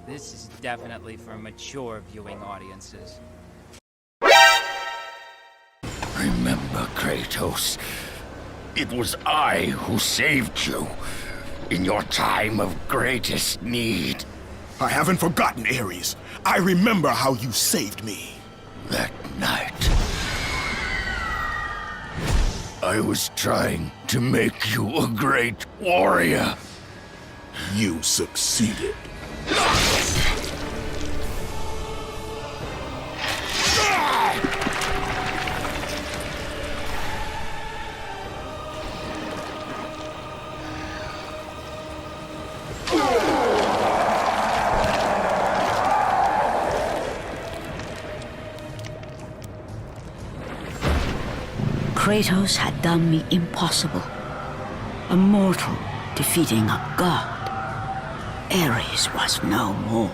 This is definitely for mature viewing audiences. Remember, Kratos. It was I who saved you in your time of greatest need. I haven't forgotten, Ares. I remember how you saved me. That night, I was trying to make you a great warrior. You succeeded. Kratos had done the impossible. A mortal defeating a god. Ares was no more.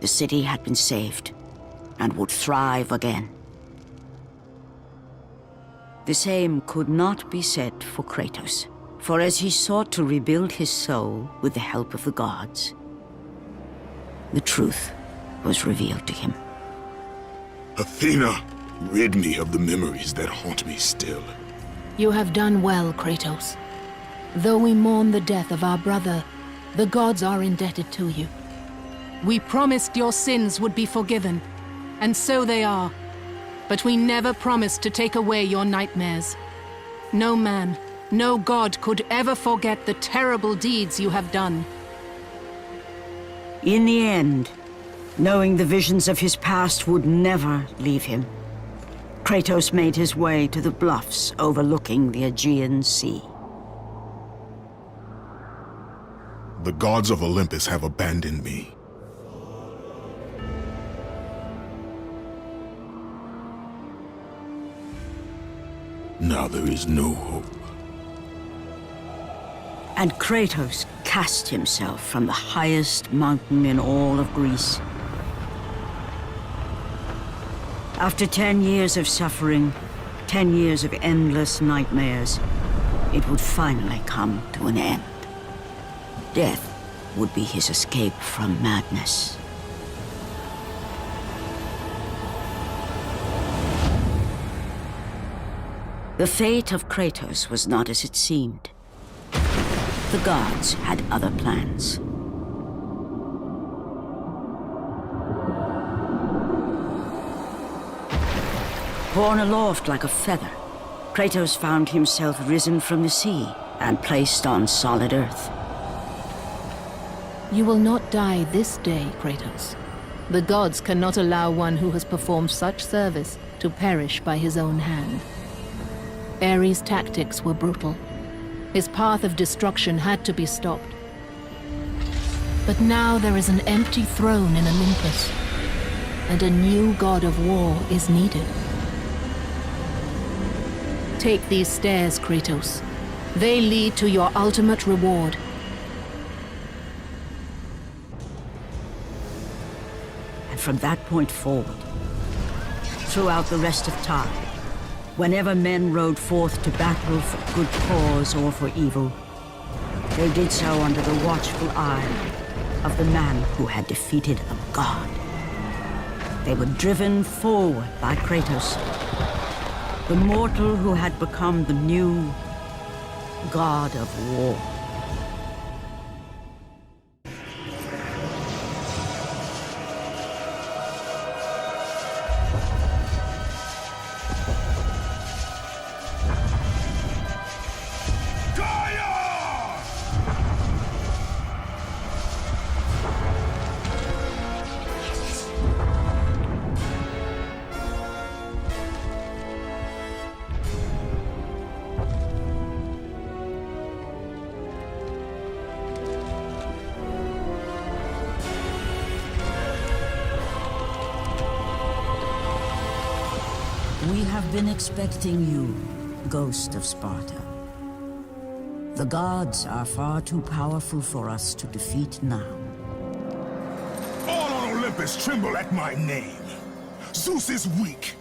The city had been saved and would thrive again. The same could not be said for Kratos, for as he sought to rebuild his soul with the help of the gods, the truth was revealed to him. Athena, rid me of the memories that haunt me still. You have done well, Kratos. Though we mourn the death of our brother, the gods are indebted to you. We promised your sins would be forgiven, and so they are. But we never promised to take away your nightmares. No man, no god could ever forget the terrible deeds you have done. In the end, knowing the visions of his past would never leave him, Kratos made his way to the bluffs overlooking the Aegean Sea. The gods of Olympus have abandoned me. Now there is no hope. And Kratos cast himself from the highest mountain in all of Greece. After 10 years of suffering, 10 years of endless nightmares, it would finally come to an end. Death would be his escape from madness. The fate of Kratos was not as it seemed. The gods had other plans. Borne aloft like a feather, Kratos found himself risen from the sea and placed on solid earth. You will not die this day, Kratos. The gods cannot allow one who has performed such service to perish by his own hand. Ares' tactics were brutal. His path of destruction had to be stopped. But now there is an empty throne in Olympus, and a new god of war is needed. Take these stairs, Kratos. They lead to your ultimate reward. And from that point forward, throughout the rest of time, whenever men rode forth to battle for good cause or for evil, they did so under the watchful eye of the man who had defeated a god. They were driven forward by Kratos, the mortal who had become the new god of war. We have been expecting you, Ghost of Sparta. The gods are far too powerful for us to defeat now. All on Olympus tremble at my name. Zeus is weak.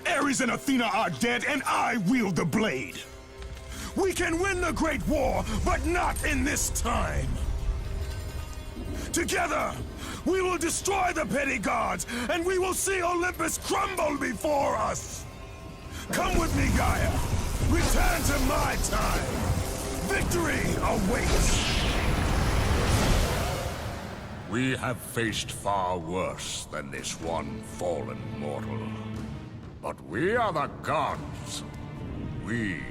Ares and Athena are dead, and I wield the blade. We can win the Great War, but not in this time. Together, we will destroy the petty gods, and we will see Olympus crumble before us. Come with me, Gaia. Return to my time. Victory awaits. We have faced far worse than this one fallen mortal. But we are the gods. We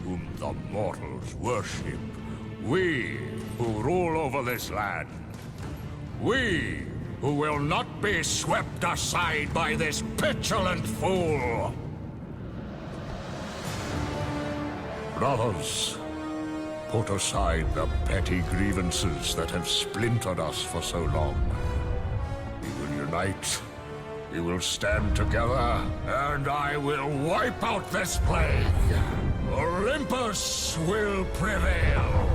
whom the mortals worship. We who rule over this land. We who will not be swept aside by this petulant fool. Brothers, put aside the petty grievances that have splintered us for so long. We will unite, we will stand together, and I will wipe out this plague. Olympus will prevail.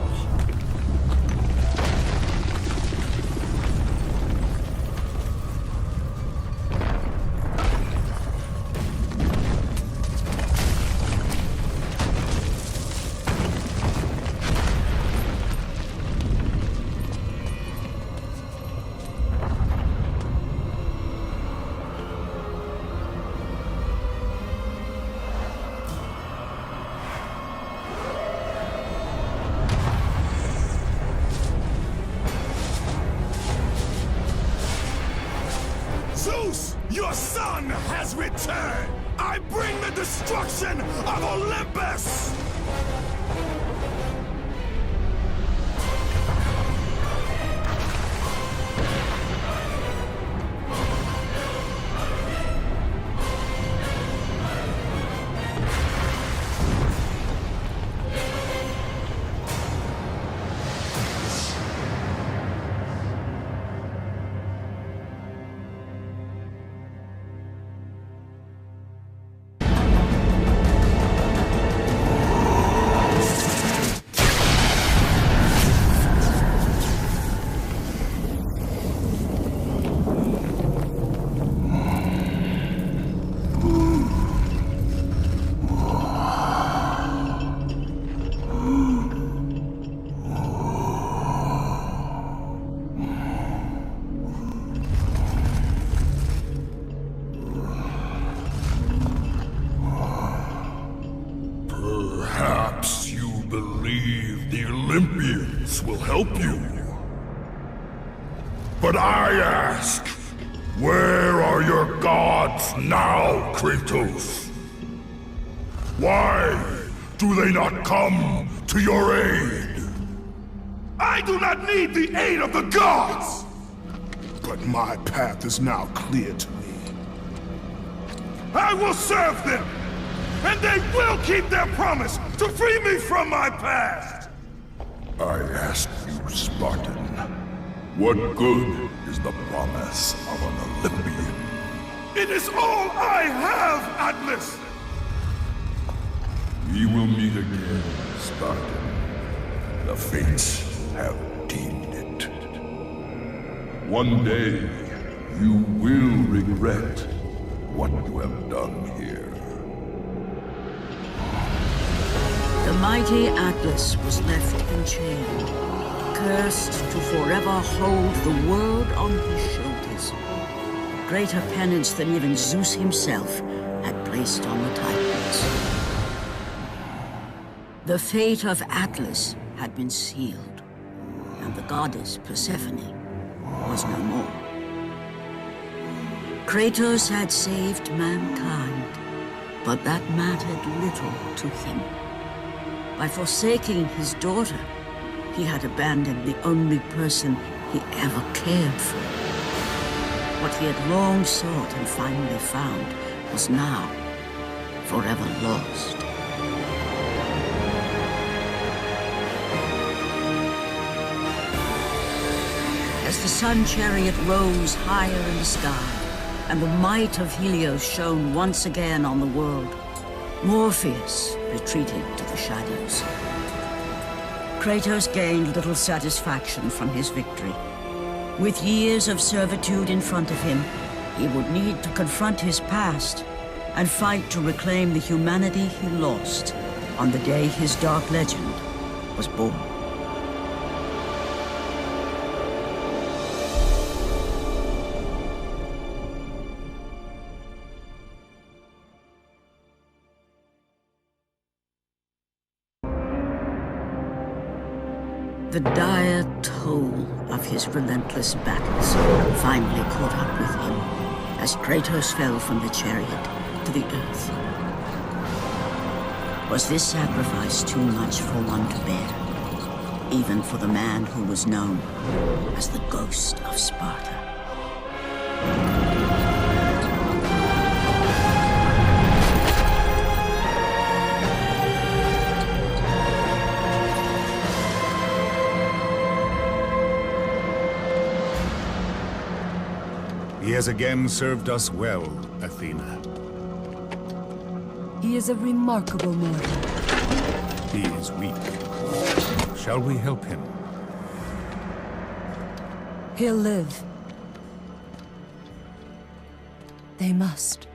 Zeus, your son has returned! I bring the destruction of Olympus! Perhaps you believe the Olympians will help you. But I ask, where are your gods now, Kratos? Why do they not come to your aid? I do not need the aid of the gods! But my path is now clear to me. I will serve them! And they will keep their promise to free me from my past! I ask you, Spartan, what good is the promise of an Olympian? It is all I have, Atlas! We will meet again, Spartan. The fates have deemed it. One day, you will regret what you have done here. The mighty Atlas was left enchained, cursed to forever hold the world on his shoulders. Greater penance than even Zeus himself had placed on the Titans. The fate of Atlas had been sealed, and the goddess Persephone was no more. Kratos had saved mankind, but that mattered little to him. By forsaking his daughter, he had abandoned the only person he ever cared for. What he had long sought and finally found was now forever lost. As the sun chariot rose higher in the sky, and the might of Helios shone once again on the world, Morpheus retreated to the shadows. Kratos gained little satisfaction from his victory. With years of servitude in front of him, he would need to confront his past and fight to reclaim the humanity he lost on the day his dark legend was born. The dire toll of his relentless battles finally caught up with him as Kratos fell from the chariot to the earth. Was this sacrifice too much for one to bear, even for the man who was known as the Ghost of Sparta? He has again served us well, Athena. He is a remarkable mortal. He is weak. Shall we help him? He'll live. They must.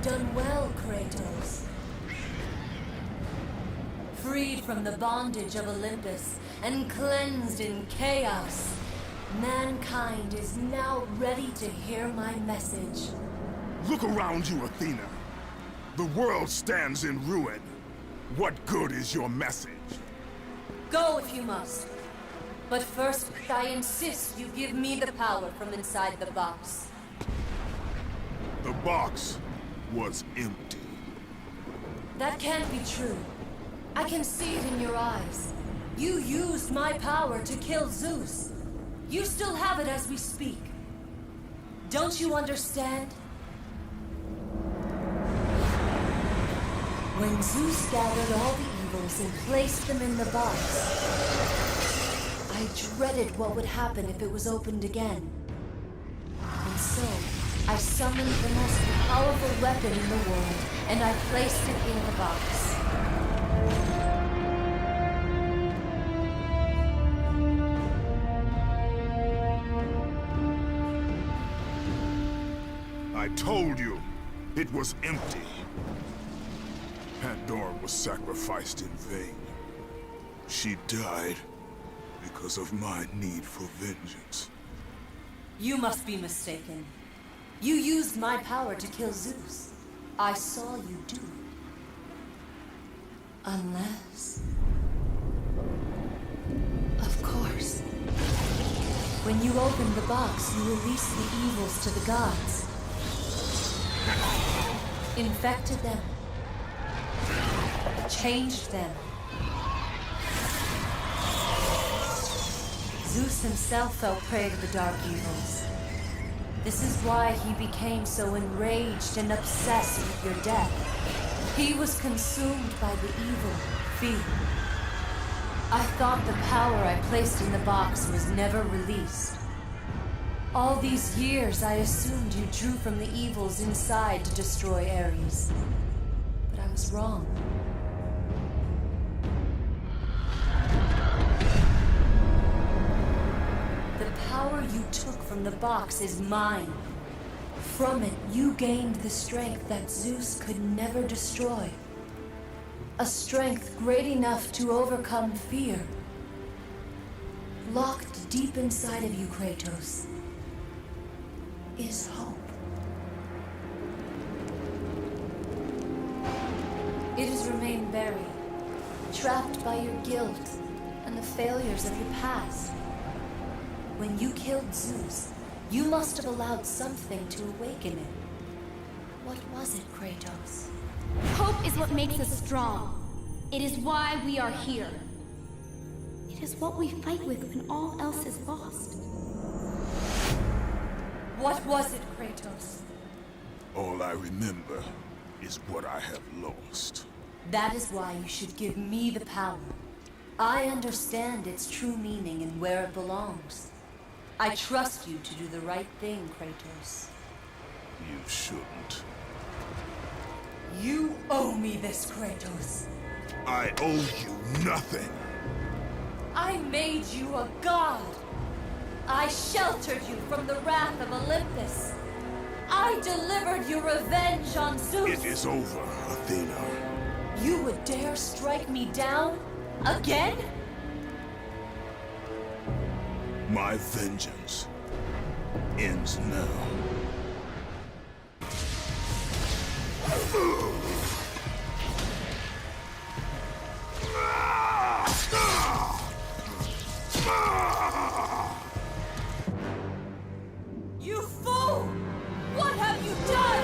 Done well, Kratos. Freed from the bondage of Olympus and cleansed in chaos, mankind is now ready to hear my message. Look around you, Athena. The world stands in ruin. What good is your message? Go if you must. But first, I insist you give me the power from inside the box. The box was empty. That can't be true. I can see it in your eyes. You used my power to kill Zeus. You still have it as we speak. Don't you understand? When Zeus gathered all the evils and placed them in the box, I dreaded what would happen if it was opened again. And so, I summoned the most powerful weapon in the world, and I placed it in the box. I told you, it was empty. Pandora was sacrificed in vain. She died because of my need for vengeance. You must be mistaken. You used my power to kill Zeus. I saw you do it. Unless... Of course. When you opened the box, you released the evils to the gods. Infected them. Changed them. Zeus himself fell prey to the dark evils. This is why he became so enraged and obsessed with your death. He was consumed by the evil, fear. I thought the power I placed in the box was never released. All these years, I assumed you drew from the evils inside to destroy Ares. But I was wrong. The power you took from the box is mine. From it, you gained the strength that Zeus could never destroy. A strength great enough to overcome fear. Locked deep inside of you, Kratos, is hope. It has remained buried, trapped by your guilt and the failures of your past. When you killed Zeus, you must have allowed something to awaken it. What was it, Kratos? Hope is what makes us strong. It is why we are here. It It is what we fight with when all else is lost. What was it, Kratos? All I remember is what I have lost. That is why you should give me the power. I understand its true meaning and where it belongs. I trust you to do the right thing, Kratos. You shouldn't. You owe me this, Kratos. I owe you nothing. I made you a god. I sheltered you from the wrath of Olympus. I delivered you revenge on Zeus. It is over, Athena. You would dare strike me down? Again? My vengeance ends now. You fool! What have you done?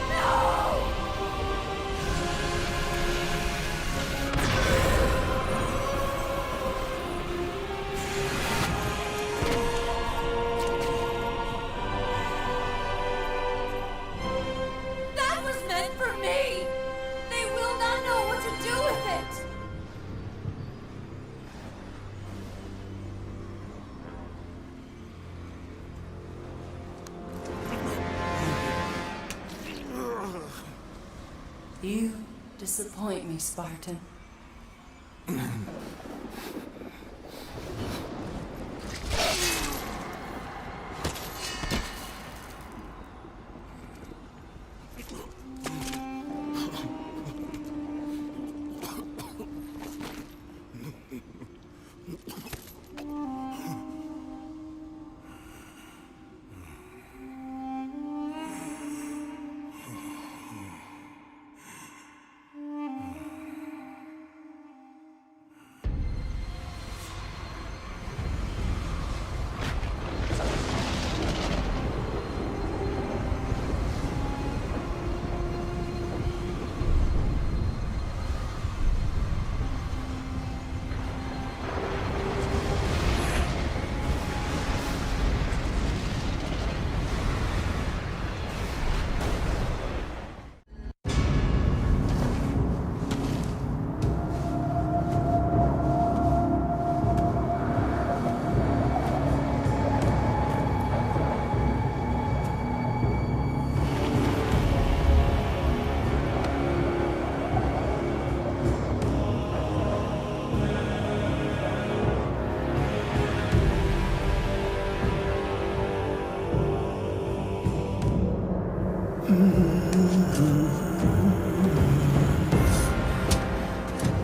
No! That was meant for me! They will not know what to do with it! You disappoint me, Spartan.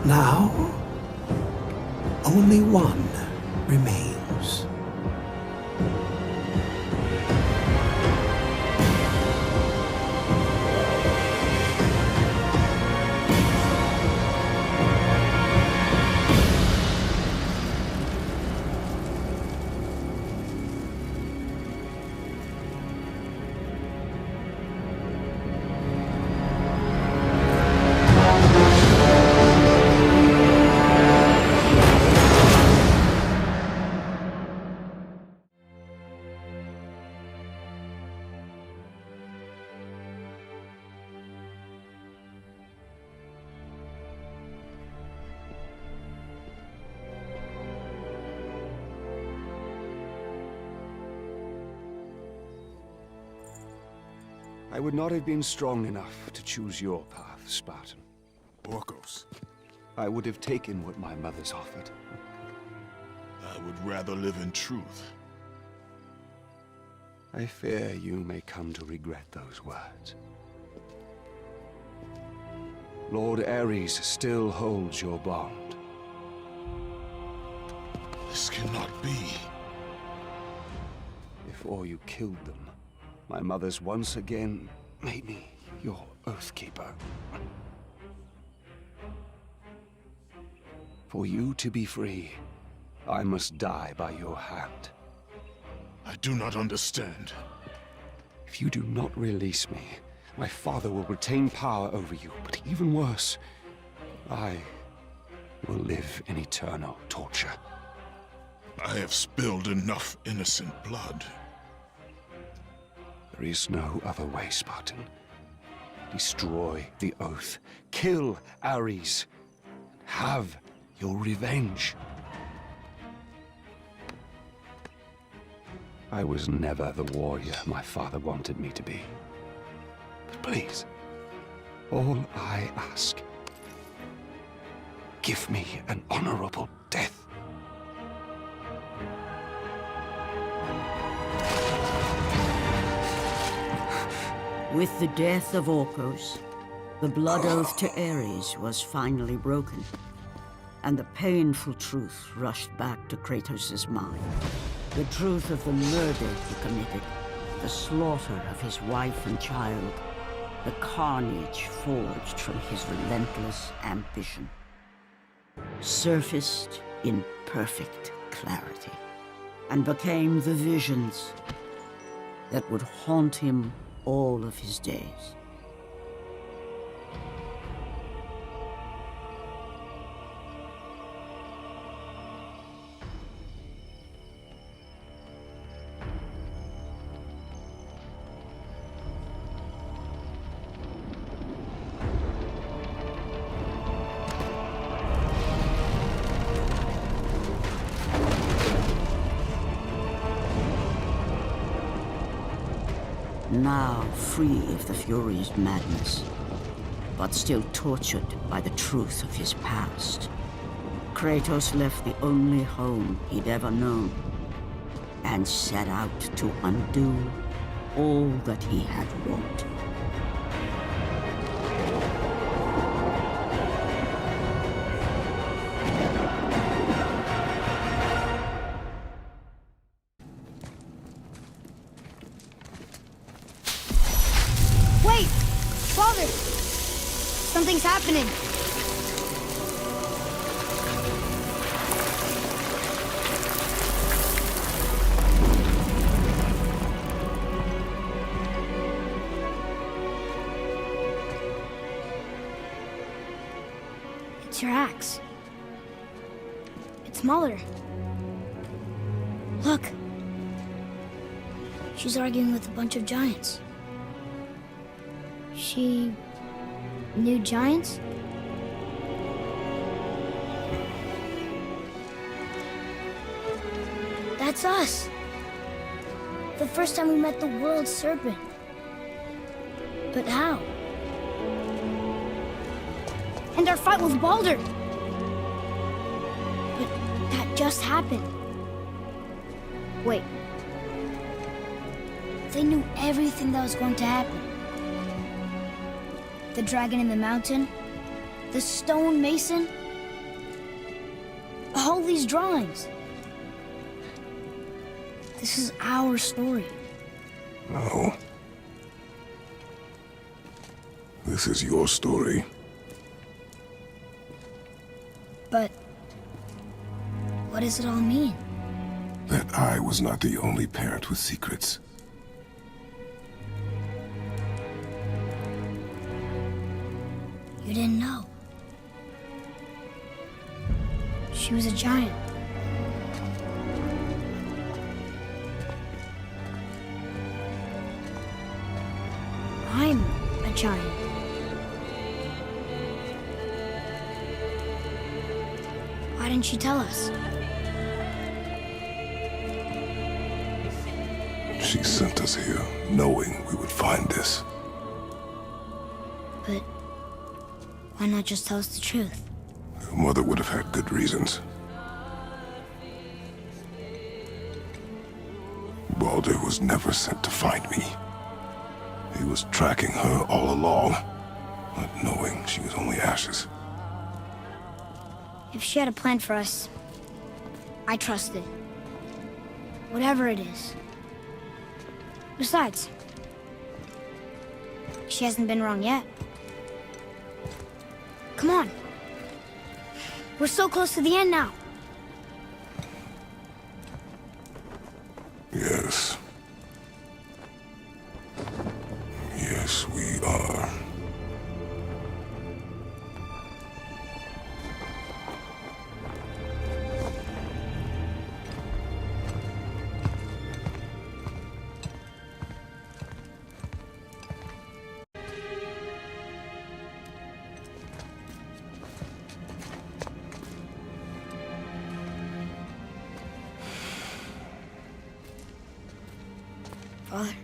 Now, only one remains. I would not have been strong enough to choose your path, Spartan. Orcos, I would have taken what my mothers offered. I would rather live in truth. I fear you may come to regret those words. Lord Ares still holds your bond. This cannot be. Before you killed them, my mothers once again made me your Oathkeeper. For you to be free, I must die by your hand. I do not understand. If you do not release me, my father will retain power over you, but even worse, I will live in eternal torture. I have spilled enough innocent blood. There is no other way, Spartan. Destroy the Oath. Kill Ares. Have your revenge. I was never the warrior my father wanted me to be. But please, all I ask, give me an honorable death. With the death of Orcos, the blood oath to Ares was finally broken, and the painful truth rushed back to Kratos' mind. The truth of the murder he committed, the slaughter of his wife and child, the carnage forged from his relentless ambition, surfaced in perfect clarity, and became the visions that would haunt him all of his days. Now free of the Fury's madness, but still tortured by the truth of his past, Kratos left the only home he'd ever known and set out to undo all that he had wrought. Wait! Father! Something's happening! It's your axe. It's Mother. Look. She's arguing with a bunch of giants. She knew giants? That's us! The first time we met the world serpent. But how? And our fight with Baldur! But that just happened. Wait. They knew everything that was going to happen. The dragon in the mountain, the stone mason, all these drawings. This is our story. No. This is your story. But what does it all mean? That I was not the only parent with secrets. You didn't know. She was a giant. I'm a giant. Why didn't she tell us? She sent us here, knowing we would find this. But why not just tell us the truth? Your mother would have had good reasons. Baldur was never sent to find me. He was tracking her all along, not knowing she was only ashes. If she had a plan for us, I trust it. Whatever it is. Besides, she hasn't been wrong yet. Come on. We're so close to the end now. Yes. Yes, we are. Father?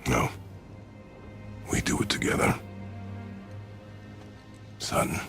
No. We do it together. Son.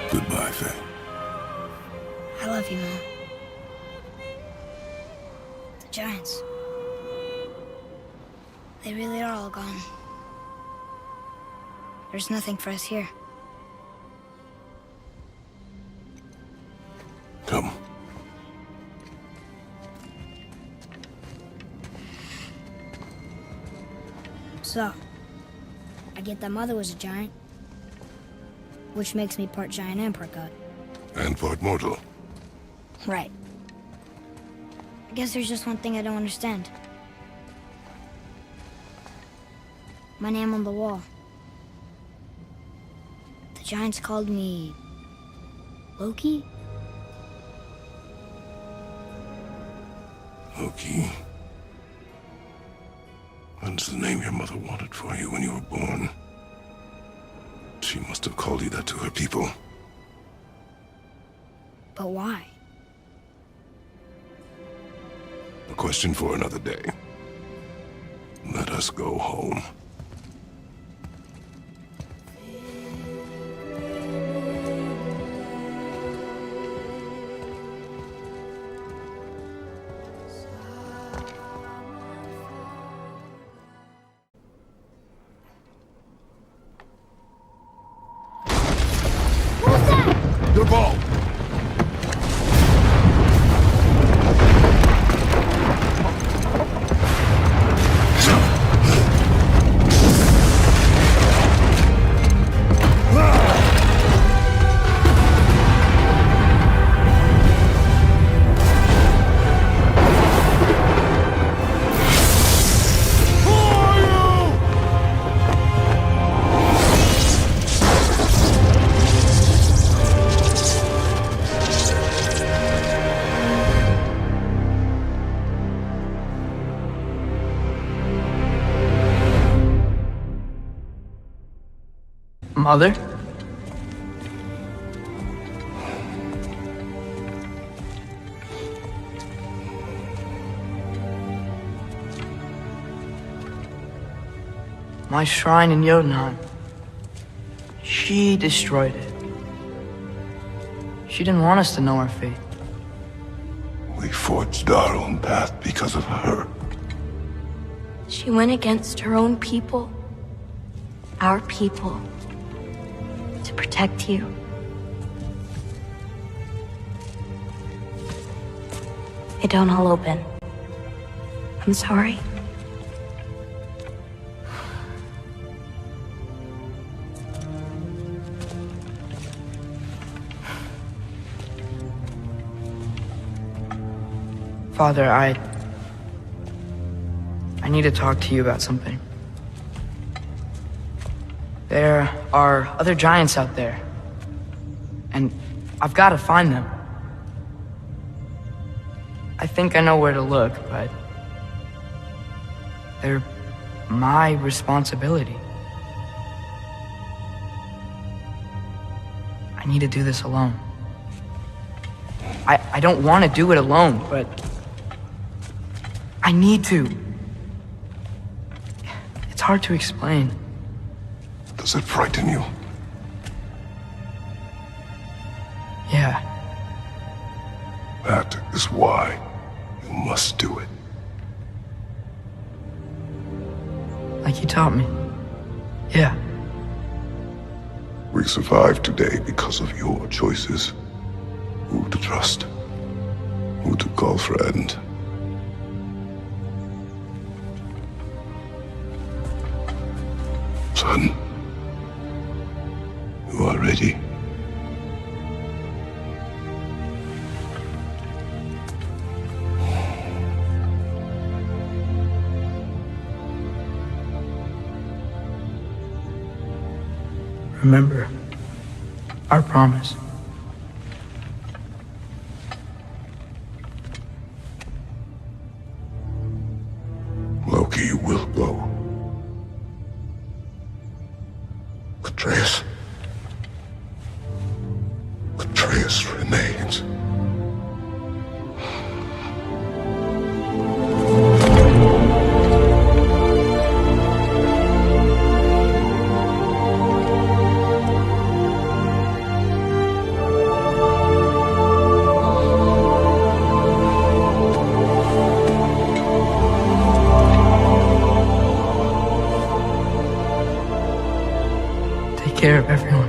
Goodbye, Faye. I love you, Mom. The Giants. They really are all gone. There's nothing for us here. Come. So, I get that Mother was a giant, which makes me part giant and part god. And part mortal. Right. I guess there's just one thing I don't understand. My name on the wall. The Giants called me... Loki? Loki. That's the name your mother wanted for you when you were born. She must have called you that to her people. But why? A question for another day. Let us go home. Your ball! Mother? My shrine in Jotunheim. She destroyed it. She didn't want us to know our fate. We forged our own path because of her. She went against her own people. Our people. To protect you. They don't all open. I'm sorry. Father, I need to talk to you about something. There are other giants out there, and I've got to find them. I think I know where to look, but they're my responsibility. I need to do this alone. I don't want to do it alone, but I need to. It's hard to explain. Does it frighten you? is why you must do it. Like you taught me. Yeah. We survived today because of your choices. Who to trust, who to call friend. Son, you are ready. Remember our promise. Loki will go. Atreus. Atreus remains. Take care of everyone.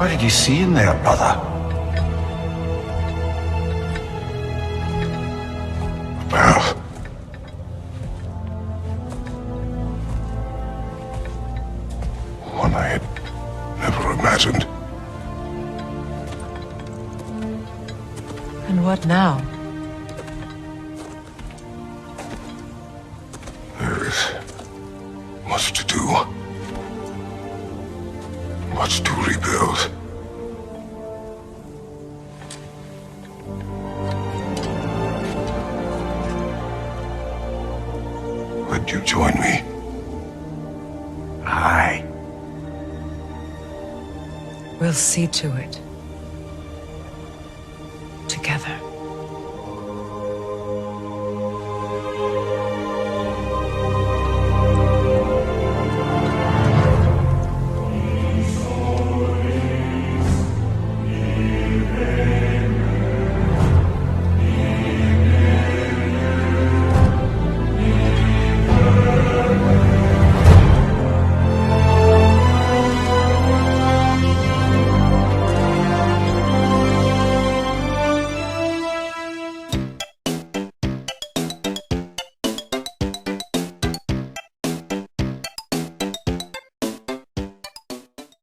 What did you see in there, brother? Path. One I had never imagined. And what now? There is much to do. Much to rebuild. Would you join me? We'll see to it. Together.